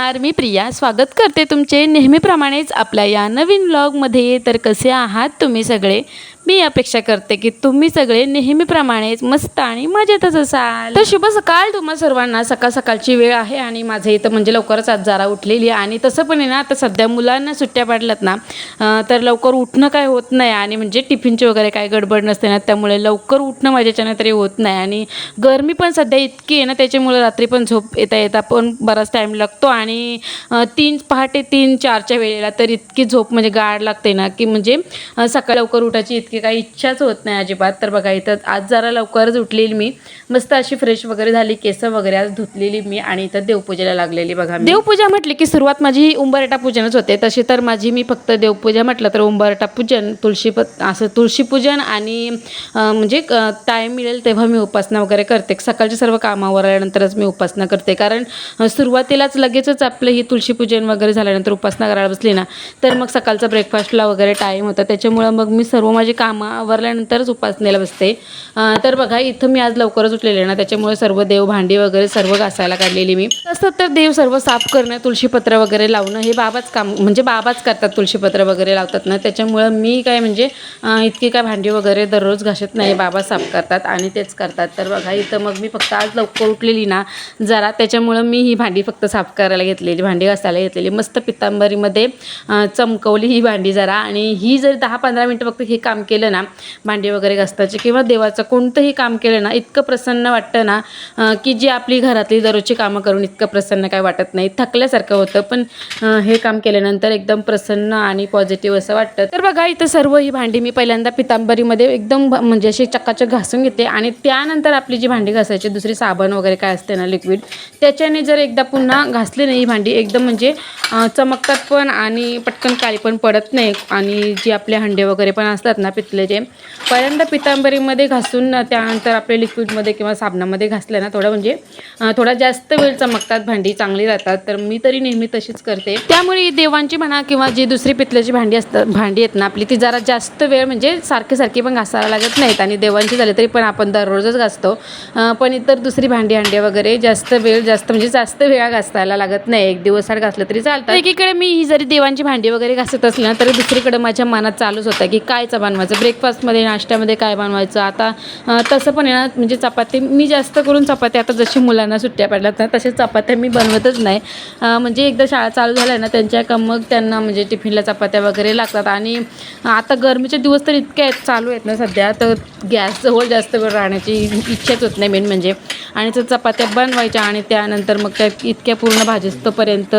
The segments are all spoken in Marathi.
नमस्कार, मी प्रिया स्वागत करते तुमचे नेहमीप्रमाणेच आपल्या या नवीन व्लॉगमध्ये। तर कसे आहात तुम्ही सगळे? मी अपेक्षा करते की तुम्ही सगळे नेहमीप्रमाणेच मस्त आणि मजेतच असाल। तर शुभ सकाळ तुम्हा सर्वांना। सकाळ सकाळची वेळ आहे आणि माझे इथं म्हणजे लवकरच आज जरा उठलेली आहे आणि तसं पण आहे ना, आता सध्या मुलांना सुट्ट्या पडल्यात ना, तर लवकर उठणं काय होत नाही आणि म्हणजे टिफिनची वगैरे काय गडबड नसते ना, त्यामुळे लवकर उठणं माझ्याच्यानं तरी होत नाही। आणि गरमी पण सध्या इतकी आहे ना, त्याच्यामुळे रात्री पण झोप येता पण बराच टाईम लागतो आणि पहाटे 3-4च्या वेळेला तर इतकी झोप म्हणजे गाढ लागते ना, की म्हणजे सकाळी लवकर उठायची इतकी काही इच्छाच होत नाही अजिबात। तर बघा इथं आज जरा लवकरच उठलेली मी, मस्त अशी फ्रेश वगैरे झाली, केस वगैरे आज धुतलेली मी आणि इथं देवपूजेला लागलेली बघा। देवपूजा म्हटली की सुरुवात माझी उंबरठा पूजनच होते। तशी तर माझी मी फक्त देवपूजा म्हटलं तर उंबरठा पूजन, तुळशी पूजन आणि म्हणजे टाईम मिळेल तेव्हा मी उपासना वगैरे करते। सकाळच्या सर्व कामावर आल्यानंतरच मी उपासना करते, कारण सुरुवातीलाच लगेचच आपलं ही तुळशीपूजन वगैरे झाल्यानंतर उपासना करायला बसली ना, तर मग सकाळचा ब्रेकफास्टला वगैरे टाईम होता, त्याच्यामुळं मग मी सर्व माझी कामं आवरल्यानंतरच उपासनेला बसते। तर बघा इथं मी आज लवकरच उठलेले ना, त्याच्यामुळे सर्व देव भांडी वगैरे सर्व घासायला काढलेली मी। तसं तर देव सर्व साफ करणं, तुळशीपत्र वगैरे लावणं हे बाबाच काम, म्हणजे बाबाच करतात, तुळशीपत्र वगैरे लावतात ना, त्याच्यामुळं मी काय म्हणजे इतकी काय भांडी वगैरे दररोज घासत नाही, बाबा साफ करतात आणि तेच करतात। तर बघा इथं मग मी फक्त आज लवकर उठलेली ना जरा, त्याच्यामुळं मी ही भांडी फक्त साफ करायला घेतलेली, भांडी घासायला घेतलेली, मस्त पितांबरीमध्ये चमकवली ही भांडी जरा। आणि ही जर 10-15 मिनटं फक्त हे काम केलं ना, भांडी वगैरे घासताचे किंवा देवाचं कोणतंही काम केलं ना, इतकं प्रसन्न वाटतं ना, की जी आपली घरातली दररोजची कामं करून इतकं प्रसन्न काय वाटत नाही, थकल्यासारखं होतं, पण हे काम केल्यानंतर एकदम प्रसन्न आणि पॉझिटिव्ह असं वाटतं। तर बघा इथं सर्व ही भांडी मी पहिल्यांदा पितांबरीमध्ये एकदम म्हणजे अशी चकाचक घासून घेते आणि त्यानंतर आपली जी भांडी घासायची दुसरी साबण वगैरे काय असते ना लिक्विड, त्याच्याने जर एकदा पुन्हा घासली नाही ही भांडी एकदम म्हणजे चमकतात पण आणि पटकन काळी पण पडत नाही। आणि जी आपले हंडे वगैरे पण असतात ना पितलेचे, पहिल्यांदा पितांबरीमध्ये घासून त्यानंतर आपले लिक्विडमध्ये किंवा साबणामध्ये घासले ना, थोडा जास्त वेळ चमकतात, भांडी चांगली राहतात। तर मी तरी नेहमी तशीच करते, त्यामुळे देवांची म्हणा किंवा जी दुसरी पितल्याची भांडी आहेत ना आपली, ती जरा जास्त वेळ म्हणजे सारखी पण घासायला लागत नाहीत आणि देवांची झाली तरी पण आपण दररोजच घासतो, पण इतर दुसरी भांडी हंडे वगैरे जास्त वेळा घासायला लागत नाही, एक दिवस आड घासलं तरी चालतं। एकीकडे मी ही जरी देवांची भांडी वगैरे घासत असली ना, तरी दुसरीकडे माझ्या मनात चालूच होतं की कायचं बनवायचं, ब्रेकफास्टमध्ये नाश्त्यामध्ये काय बनवायचं। आता तसं पण आहे ना, म्हणजे चपाती मी जास्त करून चपाती, आता जशी मुलांना सुट्ट्या पडल्यात ना तसे चपात्या मी बनवतच नाही, म्हणजे एकदा शाळा चालू झाल्या ना त्यांच्या मग त्यांना म्हणजे टिफिनला चपात्या वगैरे लागतात। आणि आता गरमीचे दिवस तर इतके चालू आहेत ना सध्या, तर गॅसजवळ जास्त वेळ राहण्याची इच्छाच होत नाही मेन म्हणजे, आणि तर चपात्या बनवायच्या आणि त्यानंतर मग त्या इतक्या पूर्ण भाजस्तोपर्यंत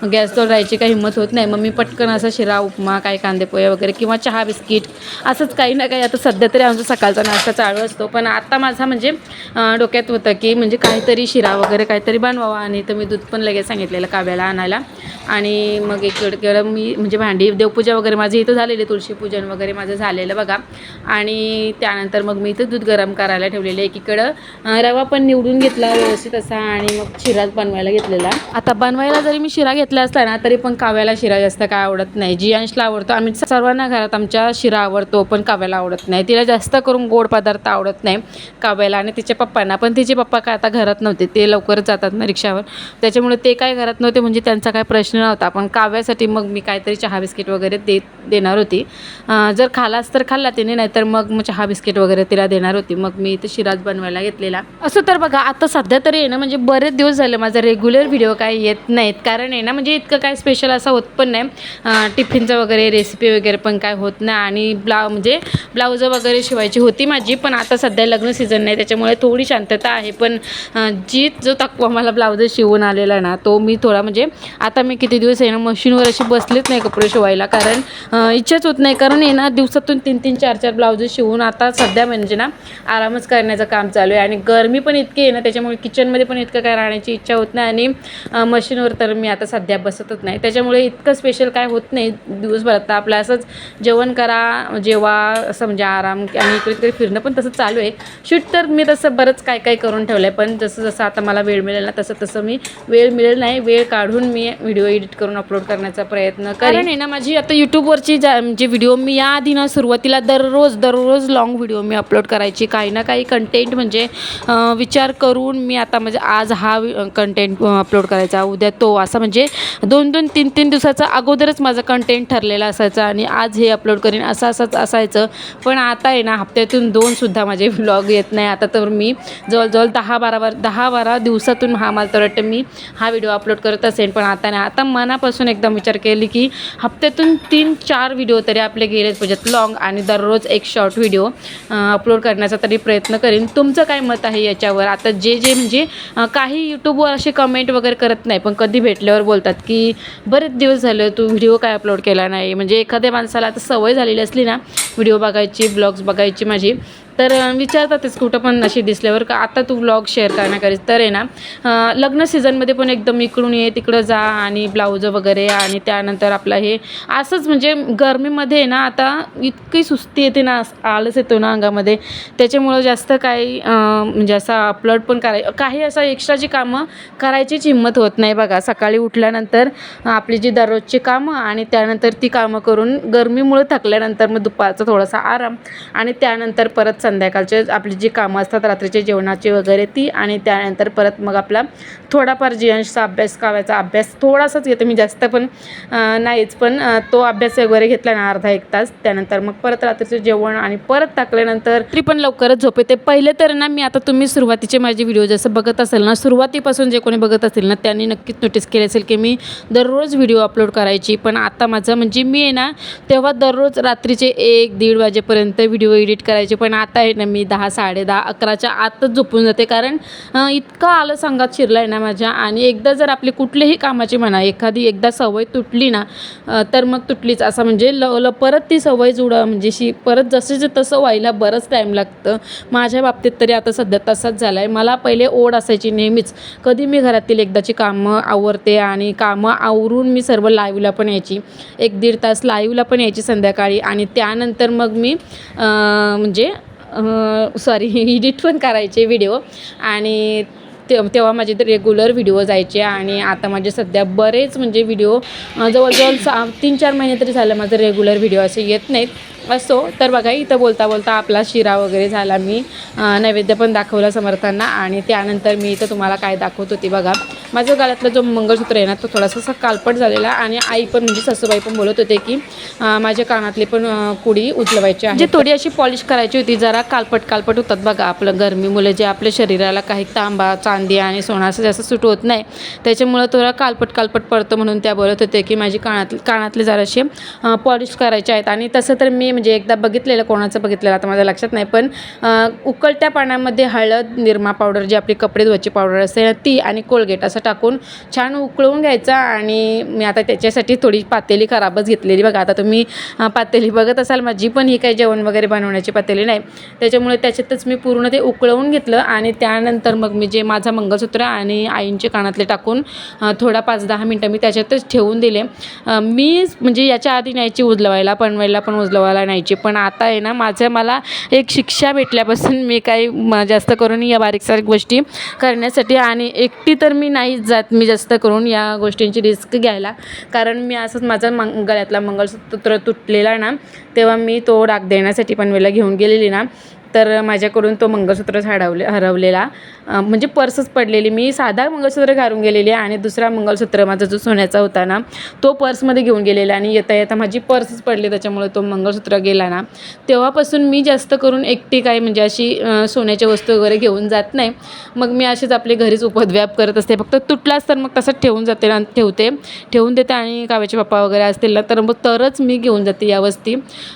गॅसजवळ राहायची काही हिंमत होत नाही। मग मी पटकन असं शिरा उपमा, काही कांदेपोहे वगैरे किंवा चहा बिस्किट असंच काही ना काही, आता सध्या तरी आमचा सकाळचा नाश्ता चालू असतो, पण आता माझा म्हणजे डोक्यात होतं की म्हणजे काहीतरी शिरा वगैरे काहीतरी बनवावा। आणि तर मी दूध पण लगेच सांगितलेलं काव्याला आणायला। आणि मग एकीकडे मी म्हणजे भांडी देवपूजा वगैरे माझी इथं झालेली, तुळशीपूजन वगैरे माझं झालेलं बघा, आणि त्यानंतर मग मी इथं दूध गरम करायला ठेवलेलं, एकीकडं रवा पण निवडून घेतला व्यवस्थित असा आणि मग शिराच बनवायला घेतलेला। आता बनवायला जरी मी शिरा घेतला असला ना, तरी पण काव्याला शिरा जास्त काय आवडत नाही, जी अंशला आवडतो, आम्ही सर्वांना घरात आमच्या शिरा आवडतो, पण काव्याला आवडत नाही, तिला जास्त करून गोड पदार्थ आवडत नाही काव्याला आणि तिच्या पप्पांना, पण तिचे पप्पा काय आता घरात नव्हते, ते लवकरच जातात ना रिक्षावर, त्याच्यामुळे ते काय घरात नव्हते, म्हणजे त्यांचा काय प्रश्न नव्हता। पण काव्यासाठी मग मी काहीतरी चहा बिस्किट वगैरे देणार होती, जर खालास तर खाल्ला तिने, नाहीतर मग चहा बिस्किट वगैरे तिला देणार होती। मग मी इथे शिराज बनवायला घेतलेला असं। तर बघा आता सध्या तरी आहे ना, म्हणजे बरेच दिवस झाले माझा रेग्युलर व्हिडिओ काय येत नाहीत, कारण आहे ना म्हणजे इतकं काय स्पेशल असं होत पण नाही, टिफिनचं वगैरे रेसिपी वगैरे पण काय होत नाही, आणि ब्लाऊज वगैरे शिवायची होती माझी, पण आता सध्या लग्न सीझन नाही त्याच्यामुळे थोडी शांतता आहे। पण जो तक्वा मला ब्लाऊज शिवून आलेला ना, तो मी थोडा म्हणजे आता मी किती दिवस आहे ना मशीनवर अशी बसलेच नाही कपडे शिवायला, कारण इच्छाच होत नाही, कारण आहे ना दिवसातून 3-3, 4-4 ब्लाऊज शिवून आता सध्या म्हणजे ना आरामच करण्याचं काम चालू आहे। आणि गरमी पण इतकी आहे ना, त्याच्यामुळे किचनमध्ये पण इतकं काय राहण्याची इच्छा होत नाही, आणि मशीनवर तर मी आता सध्या बसतच नाही, त्याच्यामुळे इतकं स्पेशल काय होत नाही दिवसभरात। आपलं असंच जेवण जेवा असं म्हणजे आराम आणि इकडे तिकडे फिरणं पण तसं चालू आहे. शूट तर मी तसं बरंच काय काय करून ठेवलं आहे, पण जसं जसं आता मला वेळ मिळेल ना तसं मी वेळ मिळेल नाही वेळ काढून मी व्हिडिओ एडिट करून अपलोड करण्याचा प्रयत्न करेन. कारण आहे ना माझी आता यूट्यूबवरची म्हणजे व्हिडिओ मी याआधी ना सुरुवातीला दररोज लॉंग व्हिडिओ मी अपलोड करायची. काही ना काही कंटेंट म्हणजे विचार करून मी आता म्हणजे आज हा कंटेंट अपलोड करायचा, उद्या तो, असं म्हणजे 2-2, 3-3 दिवसाचा अगोदरच माझा कंटेंट ठरलेला असायचा आणि आज हे अपलोड करीन असंच असायचं. पण आता आहे ना हप्त्यातून 2सुद्धा माझे व्लॉग येत नाही. आता तर मी जवळजवळ 10-12 दिवसातून मला तर वाटतं मी हा व्हिडिओ अपलोड करत असेल. पण आता नाही, आता मनापासून एकदम विचार केली की हप्त्यातून 3-4 व्हिडिओ तरी आपले गेलेच पाहिजेत लॉंग आणि दररोज एक शॉर्ट व्हिडिओ अपलोड करण्याचा तरी प्रयत्न करीन. तुमचं काय मत आहे याच्यावर? आता जे म्हणजे काही यूट्यूबवर असे कमेंट वगैरे करत नाही, पण कधी भेटल्यावर बोलतात की बरेच दिवस झालं तू व्हिडिओ काय अपलोड केला नाही. म्हणजे एखाद्या माणसाला आता सवय झालेली असली ना व्हिडिओ बघायची, ब्लॉग्स बघायची माझी, तर विचारतातच कुठं पण अशी दिसल्यावर का आता तू व्लॉग शेअर करणार करीस. तर आहे ना लग्न सीझनमध्ये पण एकदम इकडून ये तिकडं जा आणि ब्लाऊज वगैरे आणि त्यानंतर आपलं हे असंच म्हणजे गरमीमध्ये आहे ना आता इतकी सुस्ती येते ना, आळस येतो ना अंगामध्ये, त्याच्यामुळं जास्त काही म्हणजे असं अपलोड पण काही असं एक्स्ट्राची कामं करायचीच हिंमत होत नाही बघा. सकाळी उठल्यानंतर आपली जी दररोजची कामं आणि त्यानंतर ती कामं करून गरमीमुळे थकल्यानंतर मग दुपारचा थोडासा आराम आणि त्यानंतर परत संध्याकाळचे आपली जी कामं असतात रात्रीचे जेवणाची वगैरे ती आणि त्यानंतर परत मग आपला थोडाफार जीएनचा अभ्यास करायचा. अभ्यास थोडासाच घेते मी, जास्त पण नाहीच, पण तो अभ्यास वगैरे घेतला ना अर्धा-1 तास, त्यानंतर मग परत रात्रीचं जेवण आणि परत टाकल्यानंतर तरी पण लवकरच झोप येते. पहिले तर ना मी आता तुम्ही सुरुवातीचे माझे व्हिडिओ जसं बघत असेल ना, सुरुवातीपासून जे कोणी बघत असेल ना त्यांनी नक्कीच नोटीस केले असेल की मी दररोज व्हिडिओ अपलोड करायची. पण आता माझं म्हणजे मी आहे ना तेव्हा दररोज रात्रीचे 1-1:30 वाजेपर्यंत व्हिडिओ एडिट करायचे. पण आता आहे ना मी 10, 10:30, 11च्या आतच झोपून जाते. कारण इतका आलस अंगात शिरला आहे ना माझ्या. आणि एकदा जर आपली कुठल्याही कामाची म्हणा एकदा सवय तुटली ना तर मग तुटलीच, असं म्हणजे परत ती सवय म्हणजे परत जसं तसं व्हायला बरंच टाईम लागतं. माझ्या बाबतीत तरी आता सध्या तसंच झालं आहे. मला पहिले ओढ असायची नेहमीच, कधी मी घरातील एकदाची कामं आवरते आणि कामं आवरून मी सर्व लाईव्हला पण यायची, 1-1.5 तास लाईव्हला पण यायची संध्याकाळी. आणि त्यानंतर मग मी म्हणजे एडिट पण करायचे व्हिडिओ आणि तेव्हा माझे तर रेग्युलर व्हिडिओ जायचे. आणि आता माझे सध्या बरेच म्हणजे व्हिडिओ जवळजवळ 3-4 महिने तरी झालं माझं रेग्युलर व्हिडिओ असे येत नाहीत. असो तर बघा इथं बोलता बोलता आपला शिरा वगैरे झाला, मी नैवेद्य पण दाखवला समर्थांना. आणि त्यानंतर मी इथं तुम्हाला काय दाखवत होती बघा, माझं गळ्यातलं जो मंगळसूत्र आहे ना तो थोडासा कालपट झालेला. आणि आई पण म्हणजे सासूबाई पण बोलत होते की माझ्या कानातली पण कुडी उचलवायची आहे, म्हणजे थोडी अशी पॉलिश करायची होती. जरा कालपट होतात बघा. आपलं गरमीमुळे जे आपल्या शरीराला काही तांबा, चांदी आणि सोनं असं जास्त सूट होत नाही, त्याच्यामुळं थोडा कालपट पडतं. म्हणून त्या बोलत होते की माझी कानातले जराशे पॉलिश करायचे आहेत. आणि तसं तर मी म्हणजे एकदा कोणाचं बघितलेलं आता माझ्या लक्षात नाही, पण उकळत्या पाण्यामध्ये हळद, निरमा पावडर, जी आपली कपडे धुवायची पावडर असते ना ती आणि कोलगेट असं टाकून छान उकळवून घ्यायचा. आणि मी आता त्याच्यासाठी थोडी पातेली खराबच घेतलेली बघा. आता तुम्ही पातेली बघत असाल माझी, पण ही काही जेवण वगैरे बनवण्याची पातेली नाही, त्याच्यामुळे त्याच्यातच मी पूर्ण ते उकळवून घेतलं. आणि त्यानंतर मग मी जे माझा मंगळसूत्र आणि आईंचे कानातले टाकून थोडा 5-10 मिनटं मी त्याच्यातच ठेवून दिले. मी म्हणजे याच्या आधी न्यायची उजलवायला, पनवेलला पण उजलवायला न्यायची, पण आता आहे ना मला एक शिक्षा भेटल्यापासून मी काही जास्त करून या बारीक गोष्टी करण्यासाठी आणि एकटी तर मी नाहीच जात, मी जास्त करून या गोष्टींची रिस्क घ्यायला. कारण मी असंच माझा गळ्यातला मंगळसूत्र तुटलेला ना, तेव्हा मी तो डाग देण्यासाठी पनवेलला घेऊन गेलेली ना, तर माझ्याकडून तो मंगळसूत्रच हरवलेला, म्हणजे पर्सच पडलेली. मी साधा मंगळसूत्र घालून गेलेली आणि दुसरा मंगळसूत्र माझा जो सोन्याचा होता ना तो पर्समध्ये घेऊन गेलेला आणि येता माझी पर्सच पडली, त्याच्यामुळे तो मंगळसूत्र गेला ना. तेव्हापासून मी जास्त करून एकटी काय म्हणजे अशी सोन्याच्या वस्तू वगैरे घेऊन जात नाही. मग मी असेच आपले घरीच उपद्व्याप करत असते. फक्त तुटलाच तर मग तसंच ठेवून देते आणि काव्याचे पप्पा वगैरे असतील ना तर मग तरच मी घेऊन जाते या वस्ती.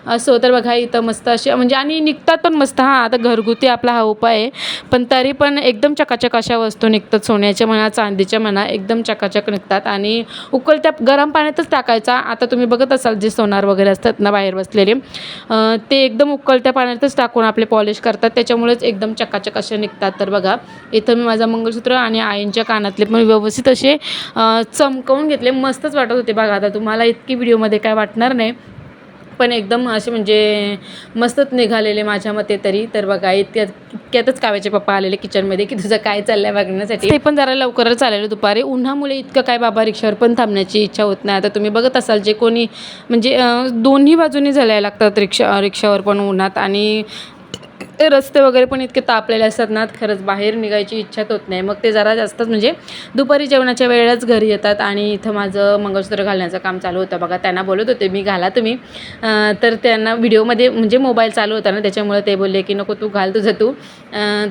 असो तर बघा इथं मस्त असे म्हणजे आणि निघतात पण मस्त. हां आता घरगुती आपला हा उपाय आहे, पण तरी पण एकदम चकाचक अशा वस्तू निघतात, सोन्याच्या म्हणा चांदीच्या म्हणा एकदम चकाचक निघतात. आणि उकळत्या गरम पाण्यातच टाकायचा. आता तुम्ही बघत असाल जे सोनार वगैरे असतात ना बाहेर बसलेले, ते एकदम उकळत्या पाण्यातच टाकून आपले पॉलिश करतात, त्याच्यामुळेच एकदम चकाचक असे निघतात. तर बघा इथं मी माझं मंगळसूत्र आणि आईंच्या कानातले पण व्यवस्थित असे चमकवून घेतले, मस्तच वाटत होते बघा. आता तुम्हाला इतकी व्हिडिओमध्ये काय वाटणार नाही, पण एकदम असे म्हणजे मस्तच निघालेले माझ्या मते तरी. तर बघा इतक्यातच काव्याचे पप्पा आलेले किचनमध्ये की तुझं काय चाललंय बघण्यासाठी. ते पण जरा लवकरच आलेलं दुपारी. उन्हामुळे इतकं काय बाबा रिक्षावर पण थांबण्याची इच्छा होत नाही. आता तुम्ही बघत असाल जे कोणी म्हणजे दोन्ही बाजूनी जायला लागतात रिक्षावर पण उन्हात, आणि ते रस्ते वगैरे पण इतके तापलेले असतात ना, खरंच बाहेर निघायची इच्छाच होत नाही. मग ते जरा जास्तच म्हणजे दुपारी जेवणाच्या वेळेलाच घरी येतात. आणि इथं माझं मंगळसूत्र घालण्याचं काम चालू होतं बघा. त्यांना बोलत होते मी घाला तुम्ही, तर त्यांना व्हिडिओमध्ये म्हणजे मोबाईल चालू होता ना, त्याच्यामुळे ते बोलले की नको तू घाल तुझं तू.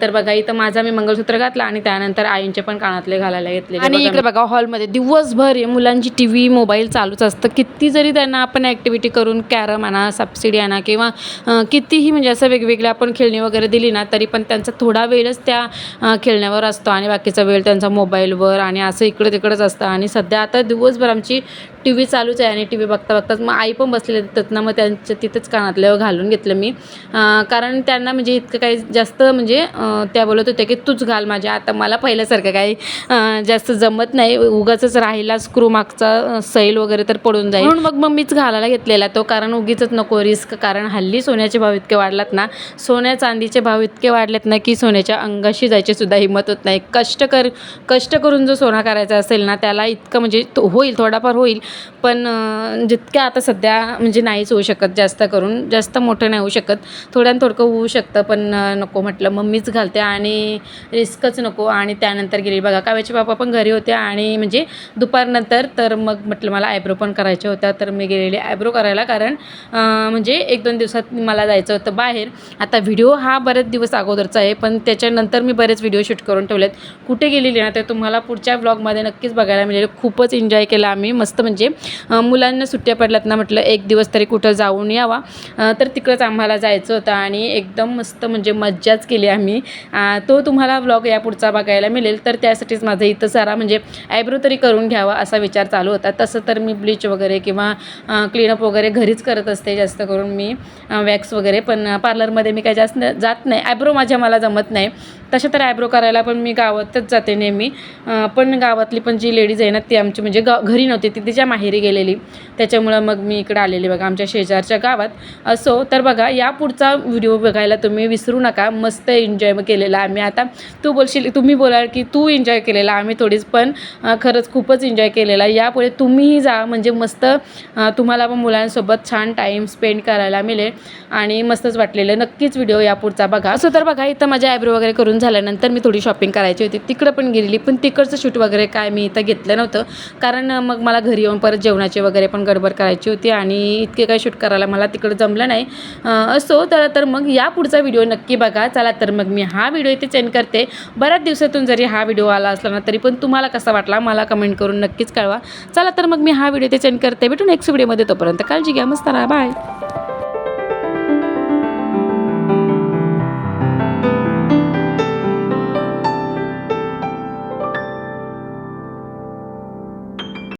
तर बघा इथं माझा मी मंगळसूत्र घातला आणि त्यानंतर आईंचे पण कानातले घालायला घेतले. आणि इकडे बघा हॉलमध्ये दिवसभर मुलांची TV मोबाईल चालूच असतं. किती जरी त्यांना आपण ॲक्टिव्हिटी करून कॅरम आणा, सबसिडी आणा किंवा कितीही म्हणजे असं वेगवेगळे आपण खेळणी वगैरे दिली ना, तरी पण त्यांचा थोडा वेळच त्या खेळण्यावर असतो आणि बाकीचा वेळ त्यांचा मोबाईलवर आणि असं इकडे तिकडंच असतं. आणि सध्या आता दिवसभर आमची TV चालूच आहे आणि TV बघता बघताच मग आई पण बसलेले तिथं ना, मग त्यांच्या तिथंच कानातलं घालून घेतलं मी, कारण त्यांना म्हणजे इतकं काही जास्त म्हणजे त्या बोलत होत्या की तूच घाल माझ्या. आता मला पहिल्यासारखं काही जास्त जमत नाही, उगाचच राहिला स्क्रू मागचा सैल वगैरे तर पडून जाईल, म्हणून मग मीच घालायला घेतलेला तो, कारण उगीचच नको रिस्क. कारण हल्ली सोन्याचे भाव इतके वाढलात ना, सोन्या चांदीचे भाव इतके वाढलेत ना की सोन्याच्या अंगाशी जायची सुद्धा हिंमत होत नाही. कष्ट करून जो सोना करायचा असेल ना, त्याला इतकं म्हणजे तो होईल, थोडाफार होईल, पण जितकं आता सध्या म्हणजे नाहीच होऊ शकत. जास्त करून जास्त मोठं नाही होऊ शकत, थोड्यानं थोडकं होऊ शकतं, पण नको म्हटलं मम्मीच घालते आणि रिस्कच नको. आणि त्यानंतर गेली बघा काव्याचे बाबा पण घरी होते आणि म्हणजे दुपारनंतर, तर मग म्हटलं मला आयब्रो पण करायच्या होत्या, तर मी गेलेले आयब्रो करायला. कारण म्हणजे 1-2 दिवसात मला जायचं होतं बाहेर. आता व्हिडिओ हा बरेच दिवस अगोदरचा आहे, पण त्याच्यानंतर मी बरेच व्हिडिओ शूट करून ठेवलेत. कुठे गेलेली ना ते तुम्हाला पुढच्या ब्लॉगमध्ये नक्कीच बघायला मिळेल. खूपच एन्जॉय केला आम्ही मस्त. म्हणजे मुलांना सुट्ट्या पडल्यात ना, म्हटलं एक दिवस तरी कुठं जाऊन यावा, तर तिकडंच आम्हाला जायचं होतं आणि एकदम मस्त म्हणजे मज्जाच केली आम्ही. तो तुम्हाला ब्लॉग या पुढचा बघायला मिळेल. तर त्यासाठीच माझं इथं सारा म्हणजे आयब्रो तरी करून घ्यावा असा विचार चालू होता. तसं तर मी ब्लीच वगैरे किंवा क्लीनअप वगैरे घरीच करत असते जास्त करून मी, वॅक्स वगैरे, पण पार्लरमध्ये मी काही जास्त जात नाही. आयब्रो मला जमत नाही तशा, तर आयब्रो करायला पण मी गावातच जाते नेहमी. पण गावातली पण जी लेडीज आहे ना, ती आमची म्हणजे घरी नव्हती, ती तिच्या माहेरी गेलेली, त्याच्यामुळं मग मी इकडे आलेली बघा आमच्या शेजारच्या गावात. असो, तर बघा या पुढचा व्हिडिओ बघायला तुम्ही विसरू नका. मस्त एन्जॉय केलेला आम्ही. आता तुम्ही बोलाल की तू एन्जॉय केलेला, आम्ही थोडीच, पण खरंच खूपच एन्जॉय केलेला. यापुढे तुम्हीही जा, म्हणजे मस्त तुम्हाला पण मुलांसोबत छान टाईम स्पेंड करायला मिळेल आणि मस्तच वाटलेलं. नक्कीच व्हिडिओ या पुढचा बघा. असं तर बघा इथं माझ्या आयब्रो वगैरे करून झाल्यानंतर मी थोडी शॉपिंग करायची होती, तिकडं पण गेलेली, पण तिकडचं शूट वगैरे काय मी इथं घेतलं नव्हतं, कारण मग मला घरी येऊन परत जेवणाची वगैरे पण गडबड करायची होती आणि इतके काय शूट करायला मला तिकडं जमलं नाही. असो, तर मग या पुढचा व्हिडिओ नक्की बघा. चला तर मग मी हा व्हिडिओ इथे सेंड करते. बऱ्याच दिवसातून जरी हा व्हिडिओ आला असला ना, तरी पण तुम्हाला कसा वाटला मला कमेंट करून नक्कीच कळवा. चला तर मग मी हा व्हिडिओ इथे सेंड करते. भेटू नेक्स्ट व्हिडिओमध्ये, तोपर्यंत काळजी घ्या, मस्त राहा, बाय.